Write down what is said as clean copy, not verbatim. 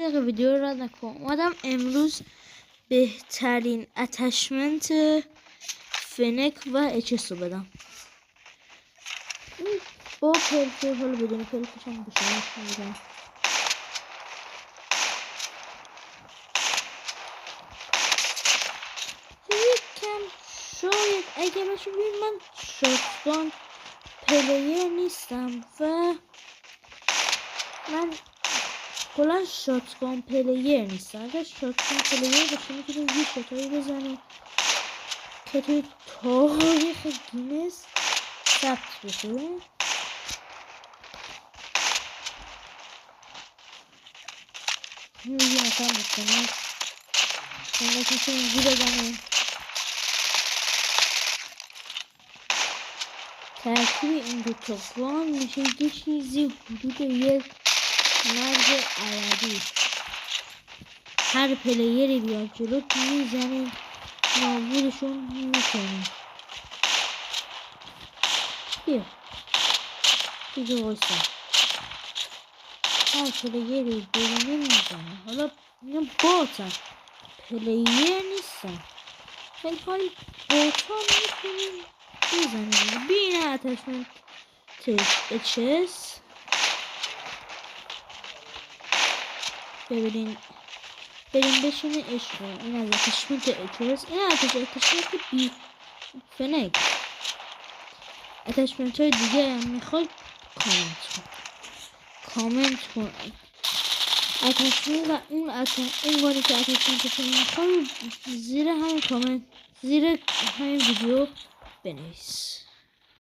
دقیقه ویدیو را نکن. اومدم امروز بهترین اتشمنت فنک و اچس رو بدم با پلفل. حالا بدون پلفش هم بشنم یکم شاید اگه بشه ببین من شاتگان پلیر نیستم و من کلا شاتگان پلیر نیستم. اگر شاتگان پلیر باشه میتونیم یه شاتایی بزنیم که توی تاریخ گینس ثبت بشه. این یه مثلا بکنیم کنیم که اینجی بزنیم ترکیب این دو تا گان میشه یه چیزی حدود یک مرگ عددی. هر پلیری بیاد جلو میزنیم نابودشون میکنیم. بیا دیگه وایسا هر پلیری ببینه میزنیم. حالا اینا باتن پلیر نیستن ولی حالی باتا میتونیم بزنیم. بین اتشمنت اچس ببینین بریم بشینه عشق. این از اتشمنت اچس. این از اتشمنت بی فنک. اتشمنت های دیگه هم میخواد کامنت کن اتشمنت و اون گانی که اتشمنت میخواد زیر همین کامنت زیر همین ویدیو بنویس.